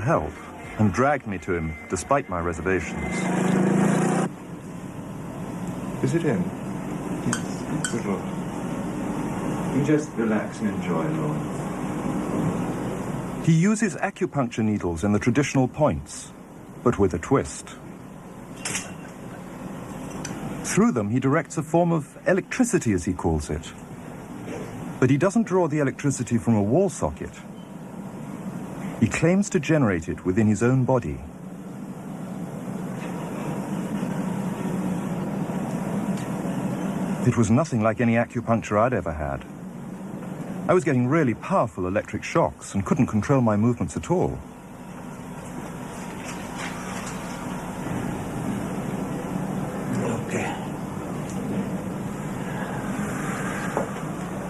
help and dragged me to him despite my reservations. Is it him? Yes. Good Lord. You just relax and enjoy, Lord. He uses acupuncture needles in the traditional points, but with a twist. Through them, he directs a form of electricity, as he calls it. But he doesn't draw the electricity from a wall socket. He claims to generate it within his own body. It was nothing like any acupuncture I'd ever had. I was getting really powerful electric shocks and couldn't control my movements at all. Okay.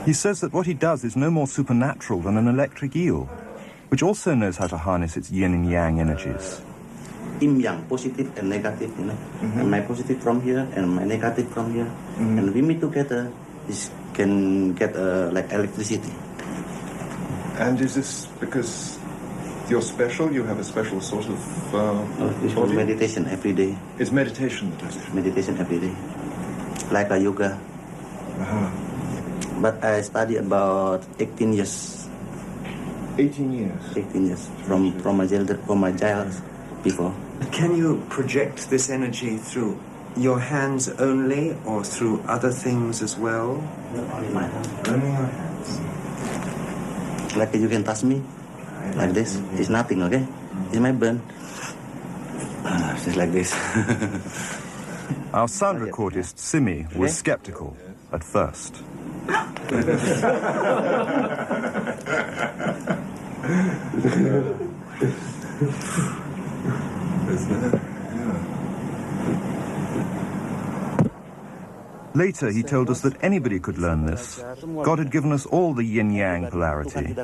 He says that what he does is no more supernatural than an electric eel, which also knows how to harness its yin and yang energies. Yin yang, positive and negative, you know. And my positive from here and my negative from here. And we meet together, this can get like electricity. And is this because you're special? You have a special sort of It's body? meditation every day. It's meditation that does it? Meditation every day. Like a yoga. But I study about 18 years. 18 years? 18 years. From my child before. Can you project this energy through your hands only or through other things as well? Only my hand. Only your hands. Like you can touch me, like this. It's nothing, okay? It's my burn. Just like this. Our sound recordist, Simi, was skeptical at first. Later, he told us that anybody could learn this. God had given us all the yin-yang polarity,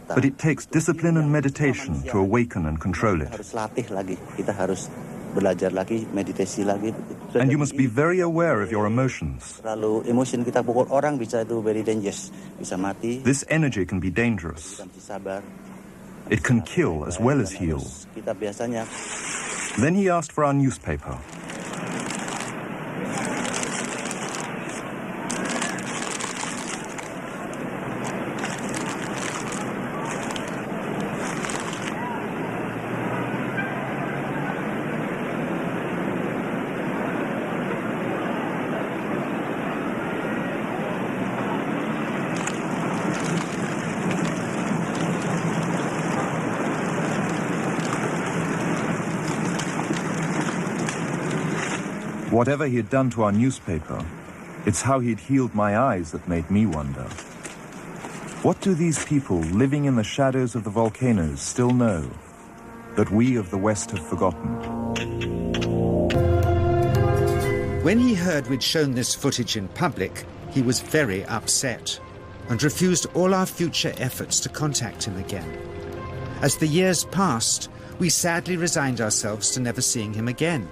but it takes discipline and meditation to awaken and control it. And you must be very aware of your emotions. This energy can be dangerous. It can kill as well as heal. Then he asked for our newspaper. Whatever he had done to our newspaper, it's how he'd healed my eyes that made me wonder. What do these people living in the shadows of the volcanoes still know that we of the West have forgotten? When he heard we'd shown this footage in public, he was very upset and refused all our future efforts to contact him again. As the years passed, we sadly resigned ourselves to never seeing him again.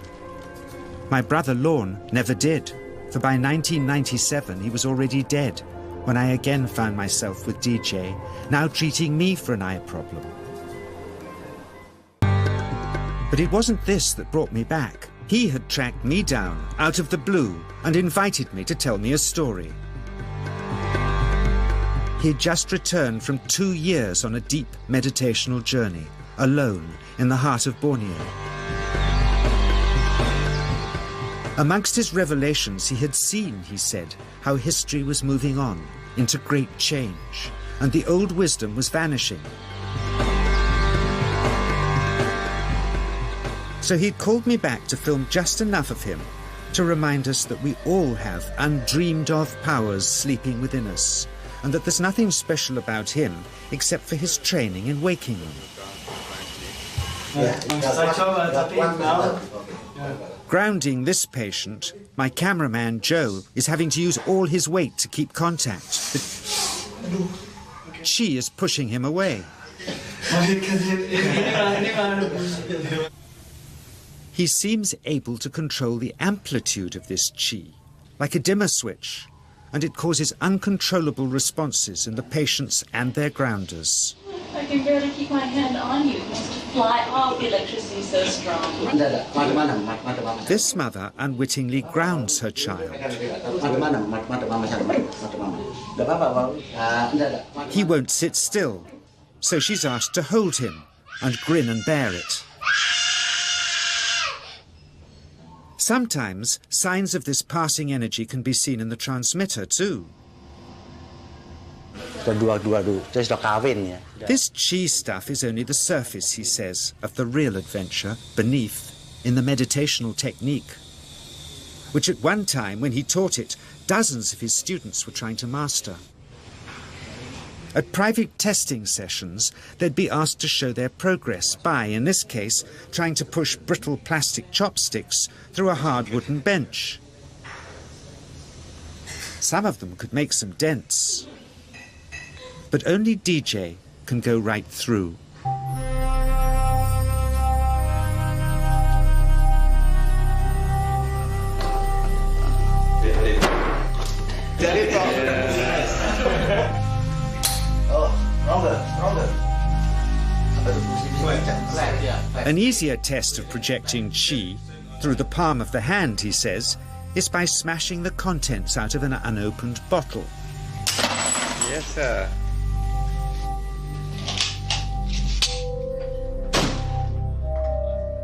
My brother Lorne never did, for by 1997 he was already dead, when I again found myself with DJ, now treating me for an eye problem. But it wasn't this that brought me back. He had tracked me down out of the blue and invited me to tell me a story. He'd just returned from 2 years on a deep meditational journey, alone in the heart of Borneo. Amongst his revelations, he had seen, he said, how history was moving on into great change, and the old wisdom was vanishing. So he'd called me back to film just enough of him to remind us that we all have undreamed of powers sleeping within us, and that there's nothing special about him except for his training in waking them. Grounding this patient, my cameraman Joe is having to use all his weight to keep contact. But she is pushing him away. He seems able to control the amplitude of this qi, like a dimmer switch, and it causes uncontrollable responses in the patients and their grounders. I can barely keep my hand on you. fly off, the electricity is so strong. This mother unwittingly grounds her child. He won't sit still, so she's asked to hold him and grin and bear it. Sometimes signs of this passing energy can be seen in the transmitter too. This chi stuff is only the surface, he says, of the real adventure beneath, in the meditational technique, which at one time, when he taught it, dozens of his students were trying to master. At private testing sessions, they'd be asked to show their progress by, in this case, trying to push brittle plastic chopsticks through a hard wooden bench. Some of them could make some dents, but only DJ can go right through. An easier test of projecting chi through the palm of the hand, he says, is by smashing the contents out of an unopened bottle. Yes, sir.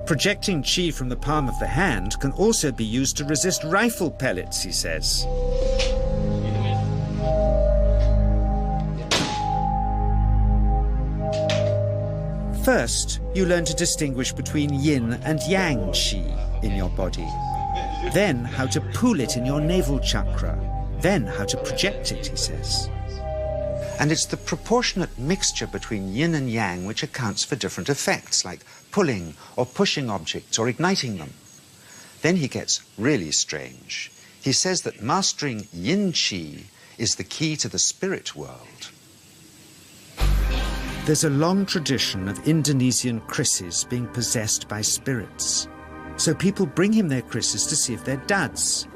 Projecting chi from the palm of the hand can also be used to resist rifle pellets, he says. First, you learn to distinguish between yin and yang chi in your body. Then how to pool it in your navel chakra. Then how to project it, he says. And it's the proportionate mixture between yin and yang which accounts for different effects, like pulling or pushing objects or igniting them. Then he gets really strange. He says that mastering yin chi is the key to the spirit world. There's a long tradition of Indonesian krisis being possessed by spirits. So people bring him their krisis to see if they're duds.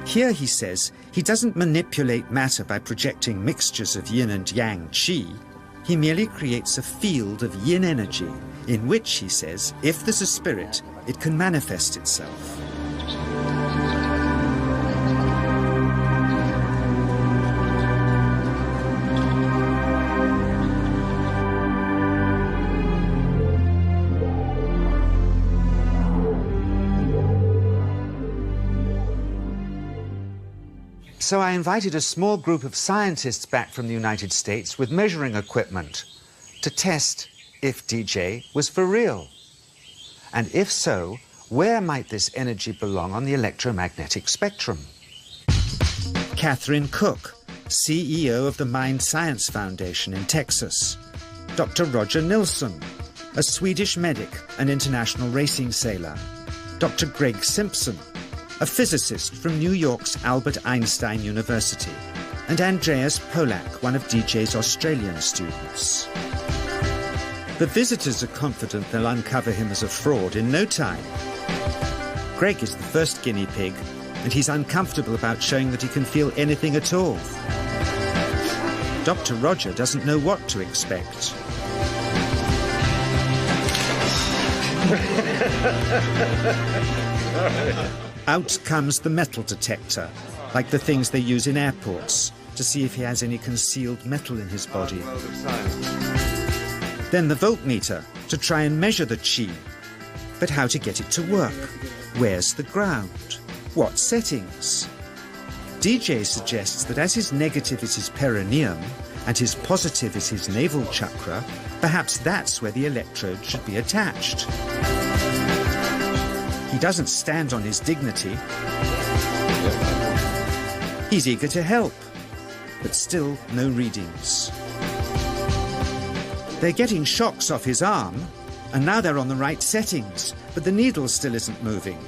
Here, he says, he doesn't manipulate matter by projecting mixtures of yin and yang chi. He merely creates a field of yin energy in which, he says, if there's a spirit, it can manifest itself. So I invited a small group of scientists back from the United States with measuring equipment to test if DJ was for real. And if so, where might this energy belong on the electromagnetic spectrum? Catherine Cook, CEO of the Mind Science Foundation in Texas. Dr. Roger Nilsson, a Swedish medic and international racing sailor. Dr. Greg Simpson, a physicist from New York's Albert Einstein University, and Andreas Polak, one of DJ's Australian students. The visitors are confident they'll uncover him as a fraud in no time. Greg is the first guinea pig, and he's uncomfortable about showing that he can feel anything at all. Dr. Roger doesn't know what to expect. Out comes the metal detector, like the things they use in airports, to see if he has any concealed metal in his body. Then the voltmeter, to try and measure the chi. But how to get it to work? Where's the ground? What settings? DJ suggests that as his negative is his perineum, and his positive is his navel chakra, perhaps that's where the electrode should be attached. He doesn't stand on his dignity. He's eager to help, but still no readings. They're getting shocks off his arm, and now they're on the right settings, but the needle still isn't moving.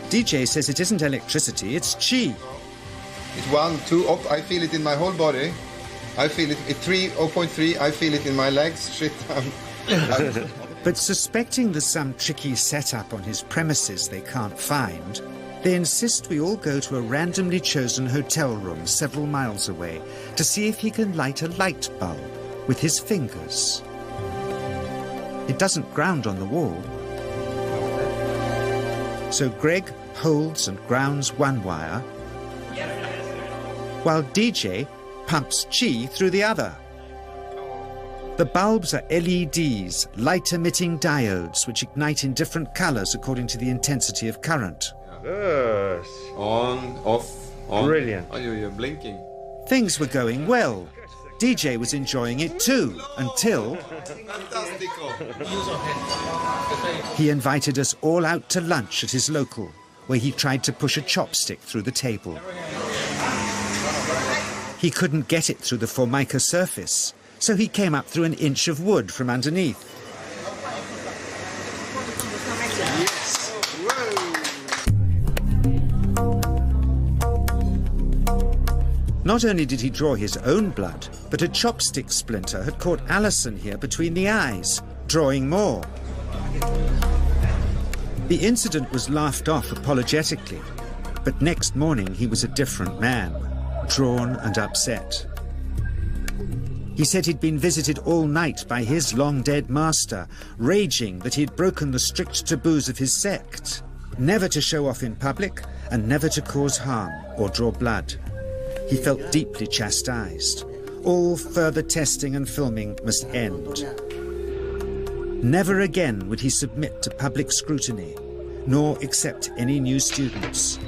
DJ says it isn't electricity, it's chi. It's 1, 2, up. I feel it in my whole body. I feel it at 3, 0.3. I feel it in my legs. Shit. But suspecting there's some tricky setup on his premises they can't find, they insist we all go to a randomly chosen hotel room several miles away to see if he can light a light bulb with his fingers. It doesn't ground on the wall. So Greg holds and grounds one wire, while DJ pumps qi through the other. The bulbs are LEDs, light-emitting diodes, which ignite in different colors according to the intensity of current. Yes. On, off, on. Brilliant. Oh, you're blinking. Things were going well. DJ was enjoying it too, until he invited us all out to lunch at his local, where he tried to push a chopstick through the table. He couldn't get it through the Formica surface, so he came up through an inch of wood from underneath. Not only did he draw his own blood, but a chopstick splinter had caught Alison here between the eyes, drawing more. The incident was laughed off apologetically, but next morning he was a different man, drawn and upset. He said he'd been visited all night by his long-dead master, raging that he'd broken the strict taboos of his sect, never to show off in public and never to cause harm or draw blood. He felt deeply chastised. All further testing and filming must end. Never again would he submit to public scrutiny, nor accept any new students.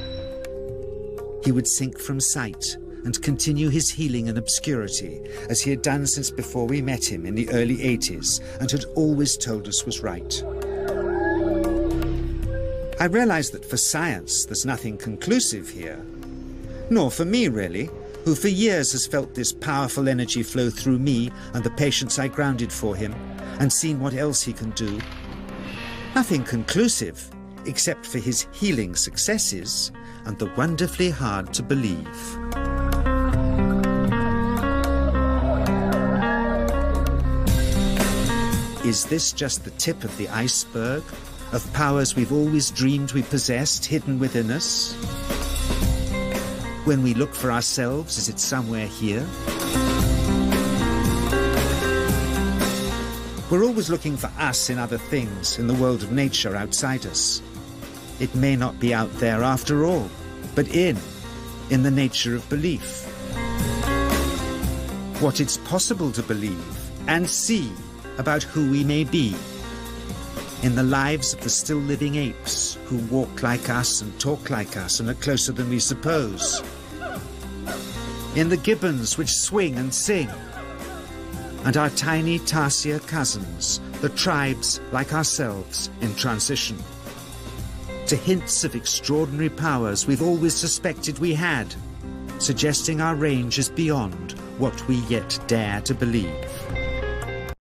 He would sink from sight and continue his healing in obscurity, as he had done since before we met him in the early 80s and had always told us was right. I realized that for science there's nothing conclusive here. Nor for me, really, who for years has felt this powerful energy flow through me and the patients I grounded for him, and seen what else he can do. Nothing conclusive, except for his healing successes and the wonderfully hard to believe. Is this just the tip of the iceberg of powers we've always dreamed we possessed hidden within us? When we look for ourselves, is it somewhere here? We're always looking for us in other things, in the world of nature outside us. It may not be out there after all, but in the nature of belief. What it's possible to believe and see about who we may be. In the lives of the still living apes who walk like us and talk like us and are closer than we suppose. In the gibbons which swing and sing. And our tiny tarsier cousins, the tribes like ourselves in transition. To hints of extraordinary powers we've always suspected we had, suggesting our range is beyond what we yet dare to believe.